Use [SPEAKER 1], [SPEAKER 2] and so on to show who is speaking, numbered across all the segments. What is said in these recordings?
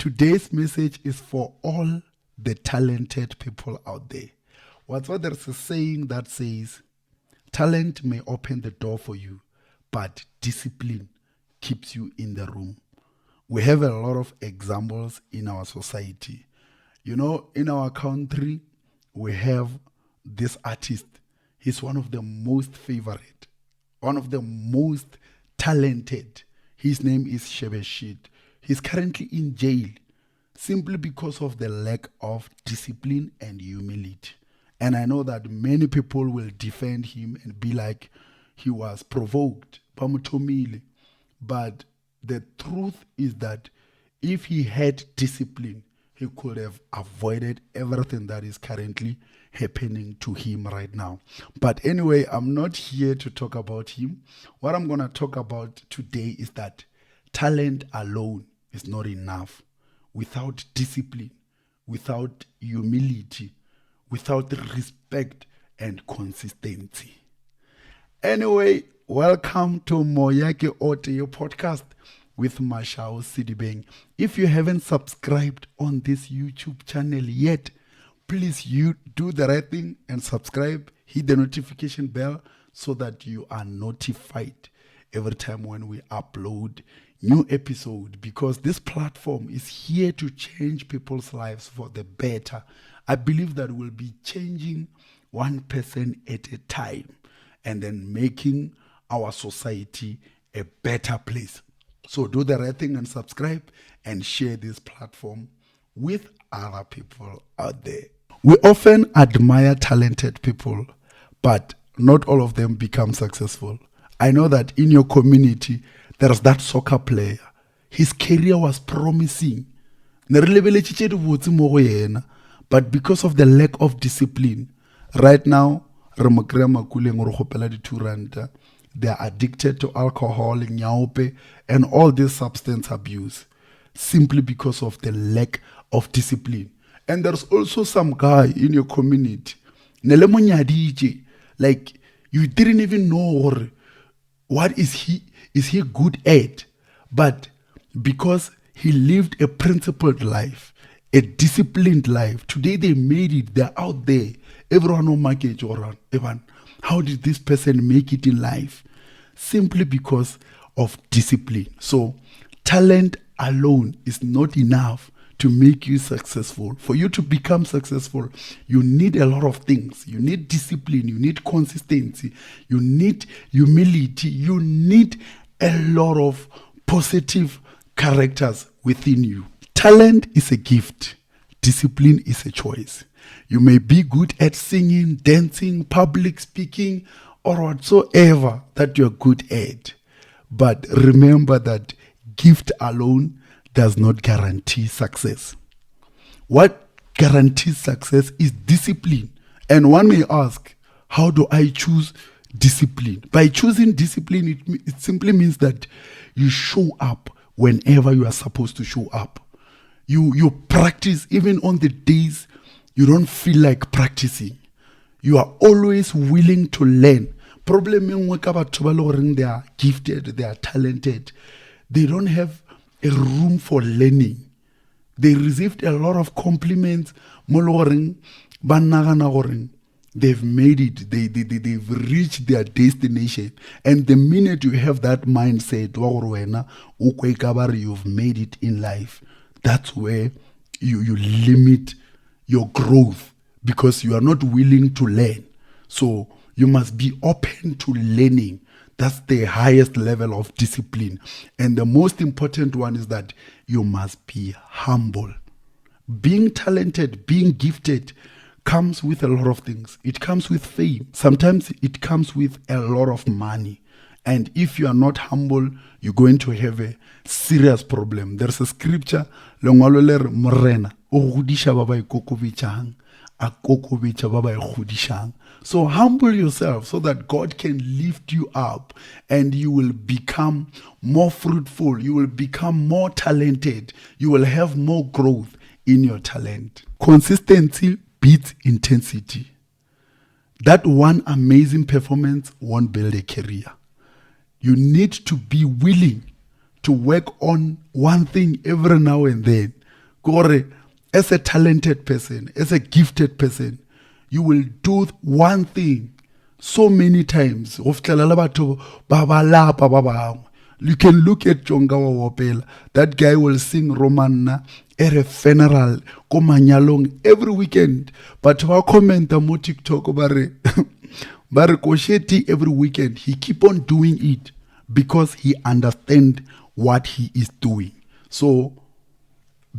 [SPEAKER 1] Today's message is for all the talented people out there. There's a saying that says, talent may open the door for you, but discipline keeps you in the room. We have a lot of examples in our society. In our country, we have this artist. He's one of the most favorite, one of the most talented. His name is Shebeshit. He's currently in jail simply because of the lack of discipline and humility. And I know that many people will defend him and be like, he was provoked. But the truth is that if he had discipline, he could have avoided everything that is currently happening to him right now. But anyway, I'm not here to talk about him. What I'm going to talk about today is that talent alone is not enough. Without discipline, without humility, without respect and consistency. Anyway, welcome to Moyake Audio Podcast with Mashao Sidibeng. If you haven't subscribed on this YouTube channel yet, please you do the right thing and subscribe, hit the notification bell so that you are notified every time when we upload new episode, because this platform is here to change people's lives for the better. I believe that we'll be changing one person at a time and then making our society a better place. So do the right thing and subscribe and share this platform with other people out there. We often admire talented people, but not all of them become successful. I know that in your community, there's that soccer player. His career was promising. But because of the lack of discipline, right now, they are addicted to alcohol, and all this substance abuse simply because of the lack of discipline. And there's also some guy in your community, like you didn't even know what is he good at, but because he lived a principled life, a disciplined life, today they made it, they're out there. Everyone will market around. Evan, how did this person make it in life? Simply because of discipline. So talent alone is not enough to make you successful. For you to become successful, you need a lot of things. You need discipline, you need consistency, you need humility, you need a lot of positive characters within you. Talent is a gift. Discipline is a choice. You may be good at singing, dancing, public speaking, or whatsoever that you're good at. But remember that gift alone does not guarantee success. What guarantees success is discipline. And one may ask, how do I choose discipline? By choosing discipline, it simply means that you show up whenever you are supposed to show up. You practice even on the days you don't feel like practicing. You are always willing to learn. Problem they are gifted, they are talented. They don't have a room for learning. They received a lot of compliments. They've made it. They've reached their destination. And the minute you have that mindset, you've made it in life. That's where you limit your growth, because you are not willing to learn. So you must be open to learning. That's the highest level of discipline. And the most important one is that you must be humble. Being talented, being gifted comes with a lot of things. It comes with fame. Sometimes it comes with a lot of money. And if you are not humble, you're going to have a serious problem. There's a scripture, so humble yourself so that God can lift you up and you will become more fruitful. You will become more talented. You will have more growth in your talent. Consistency beats intensity. That one amazing performance won't build a career. You need to be willing to work on one thing every now and then Gore, as a talented person, as a gifted person, you will do one thing so many times. You can look at Jongawa Wopela. That guy will sing Romanna at a funeral, Komanyalong every weekend. But our comment on TikTok about Kosheti every weekend, he keep on doing it because he understands what he is doing. So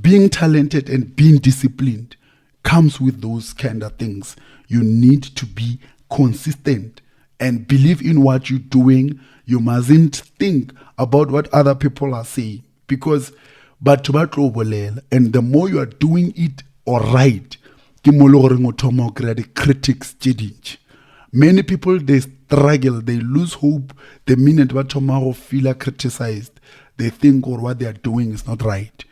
[SPEAKER 1] being talented and being disciplined comes with those kind of things. You need to be consistent and believe in what you're doing. You mustn't think about what other people are saying, because and the more you are doing it all right, the critics change. Many people, they struggle, they lose hope the minute what tomorrow feel criticized. They think or what they are doing is not right.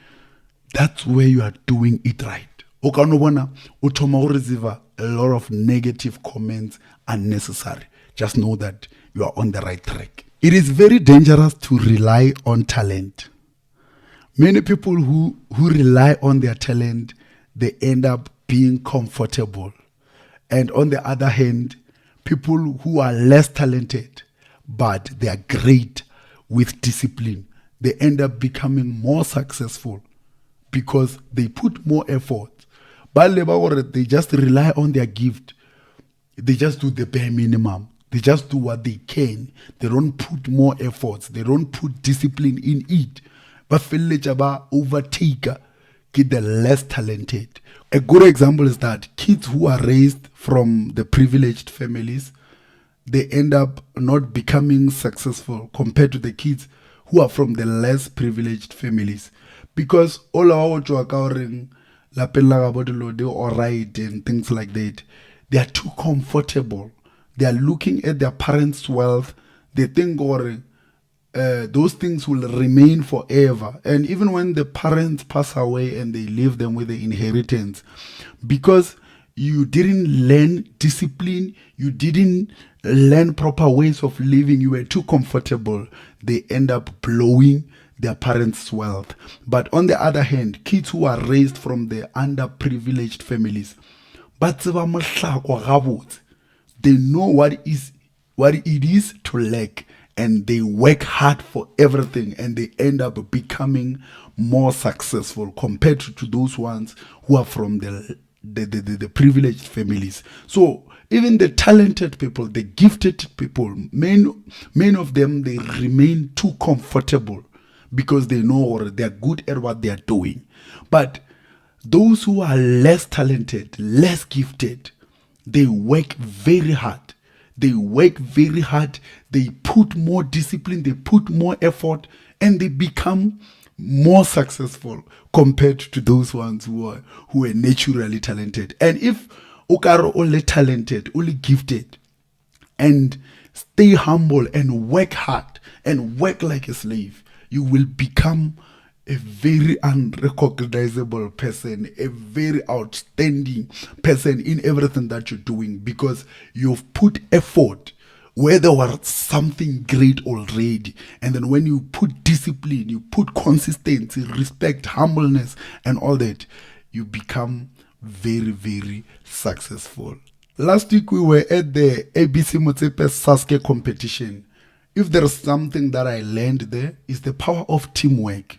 [SPEAKER 1] That's where you are doing it right. Receive a lot of negative comments unnecessary. Just know that you are on the right track. It is very dangerous to rely on talent. Many people who rely on their talent, they end up being comfortable. And on the other hand, people who are less talented, but they are great with discipline, they end up becoming more successful because they put more effort. But they just rely on their gift. They just do the bare minimum. They just do what they can. They don't put more efforts. They don't put discipline in it. But overtake the less talented. A good example is that kids who are raised from the privileged families, they end up not becoming successful compared to the kids who are from the less privileged families. Because all our children, they're all right and things like that. They are too comfortable. They are looking at their parents' wealth. They think those things will remain forever. And even when the parents pass away and they leave them with the inheritance, because you didn't learn discipline, you didn't learn proper ways of living, you were too comfortable, they end up blowing their parents' wealth. But on the other hand, kids who are raised from the underprivileged families, they know what it is to lack, and they work hard for everything, and they end up becoming more successful compared to those ones who are from the privileged families. So even the talented people, the gifted people, many of them, they remain too comfortable because they know or they're good at what they are doing. But those who are less talented, less gifted, they work very hard. They work very hard. They put more discipline. They put more effort, and they become more successful compared to those ones who are naturally talented. And if ukaro only talented, only gifted, and stay humble and work hard and work like a slave, you will become a very unrecognizable person, a very outstanding person in everything that you're doing, because you've put effort where there was something great already. And then when you put discipline, you put consistency, respect, humbleness, and all that, you become very, very successful. Last week we were at the ABC Motsepe SASCE competition. If there's something that I learned there, is the power of teamwork.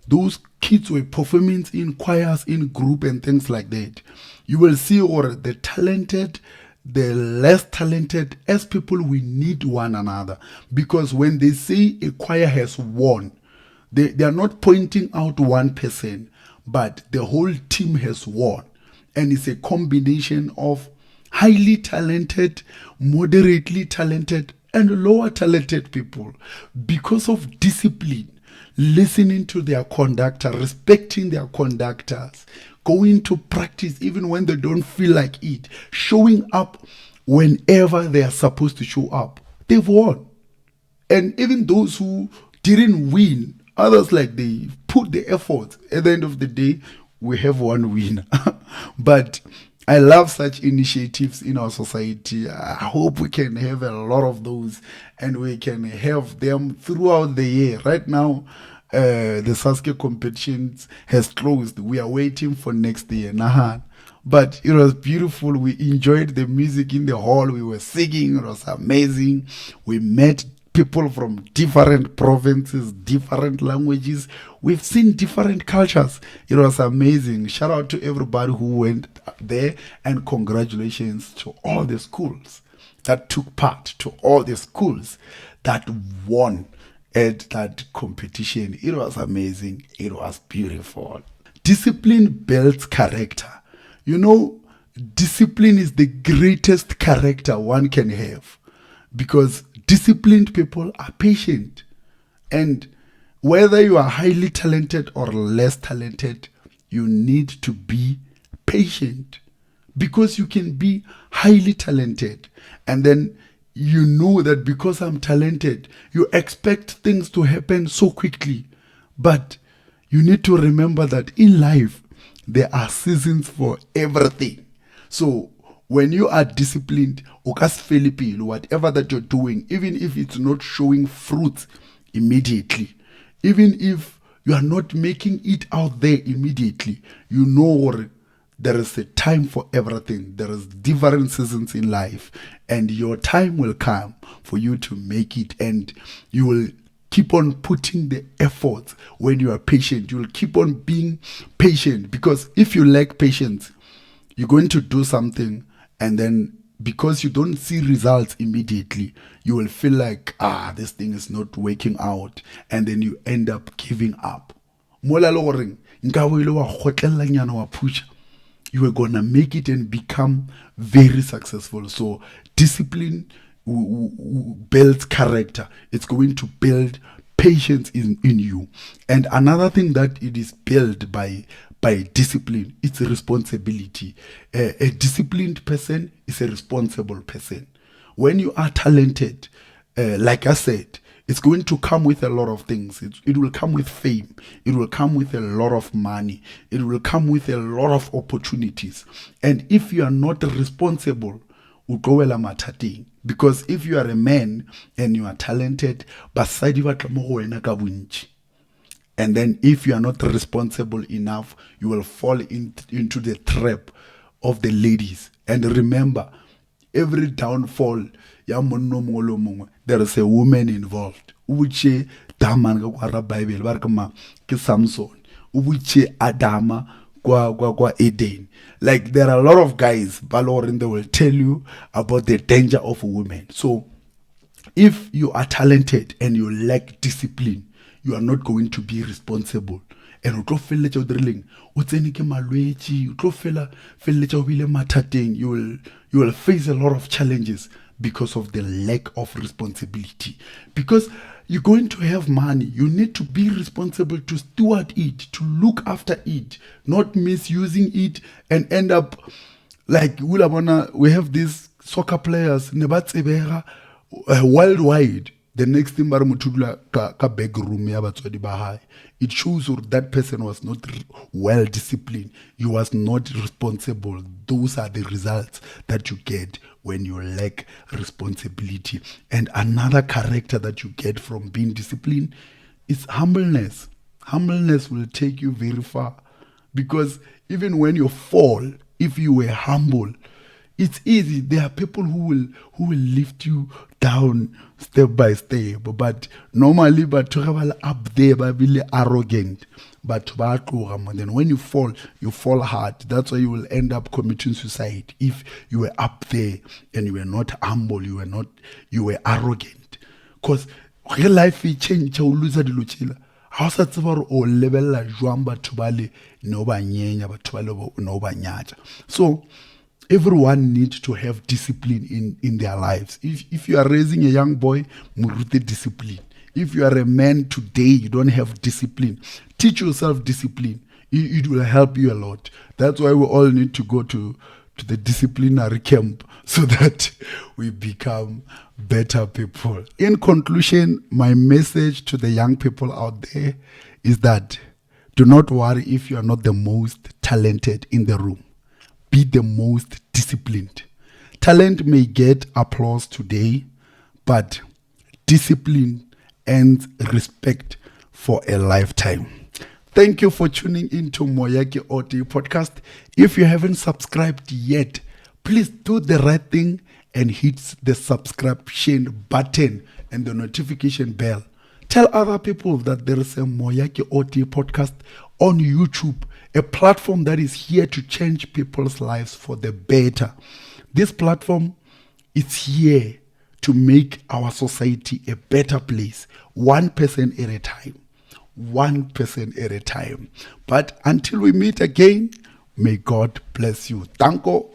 [SPEAKER 1] Those kids were performing in choirs, in group and things like that. You will see or the talented, the less talented, as people, we need one another. Because when they say a choir has won, they are not pointing out one person, but the whole team has won. And it's a combination of highly talented, moderately talented, and lower talented people. Because of discipline, listening to their conductor, respecting their conductors, going to practice even when they don't feel like it, showing up whenever they are supposed to show up, they've won. And even those who didn't win, others, like, they put the effort. At the end of the day, we have one winner. But I love such initiatives in our society. I hope we can have a lot of those, and we can have them throughout the year. Right now, The SASCE competitions has closed. We are waiting for next year. Nahan. But it was beautiful. We enjoyed the music in the hall. We were singing. It was amazing. We met people from different provinces, different languages. We've seen different cultures. It was amazing. Shout out to everybody who went there, and congratulations to all the schools that took part, to all the schools that won at that competition. It was amazing. It was beautiful. Discipline builds character. You know, discipline is the greatest character one can have, because disciplined people are patient. And whether you are highly talented or less talented, you need to be patient, because you can be highly talented and then you know that because I'm talented, you expect things to happen so quickly. But you need to remember that in life, there are seasons for everything. So when you are disciplined, whatever that you're doing, even if it's not showing fruit immediately, even if you are not making it out there immediately, you know there is a time for everything. There is different seasons in life, and your time will come for you to make it, and you will keep on putting the effort. When you are patient, you will keep on being patient, because if you lack patience, you're going to do something, and then because you don't see results immediately, you will feel like, this thing is not working out, and then you end up giving up. You are gonna make it and become very successful. So discipline builds character. It's going to build patience in you. And another thing that it is built by discipline, it's a responsibility. A disciplined person is a responsible person. When you are talented, like I said, it's going to come with a lot of things. It will come with fame. It will come with a lot of money. It will come with a lot of opportunities. And if you are not responsible, because if you are a man and you are talented, and then if you are not responsible enough, you will fall into the trap of the ladies. And remember, every downfall, there is a woman involved. Uche daman kwa Bible barkama ke Samson. Uche Adama kwa Eden. Like there are a lot of guys, Balorin, they will tell you about the danger of a woman. So if you are talented and you lack discipline, you are not going to be responsible. And you will face a lot of challenges because of the lack of responsibility. Because you're going to have money, you need to be responsible to steward it, to look after it, not misusing it and end up like we have these soccer players worldwide. The next thing beg room, it shows that person was not well disciplined. He was not responsible. Those are the results that you get when you lack responsibility. And another character that you get from being disciplined is humbleness. Humbleness will take you very far, because even when you fall, if you were humble, it's easy. There are people who will lift you down step by step. But normally, but up there, but really arrogant. But then when you fall hard. That's why you will end up committing suicide. If you were up there and you were not humble, you were arrogant. Because real life will change. You lose the luchila. How o level jwang batho ba le no ba nyenya batho ba le no ba nyaja. So everyone needs to have discipline in their lives. If you are raising a young boy, murute discipline. If you are a man today, you don't have discipline, teach yourself discipline. It will help you a lot. That's why we all need to go to the disciplinary camp so that we become better people. In conclusion, my message to the young people out there is that do not worry if you are not the most talented in the room. Be the most disciplined. Talent may get applause today, but discipline and respect for a lifetime. Thank you for tuning into Moyaki Audio Podcast. If you haven't subscribed yet, please do the right thing and hit the subscription button and the notification bell. Tell other people that there is a Moyaki Audio Podcast on YouTube, a platform that is here to change people's lives for the better. This platform is here to make our society a better place, one person at a time. One person at a time. But until we meet again, may God bless you. Tanko.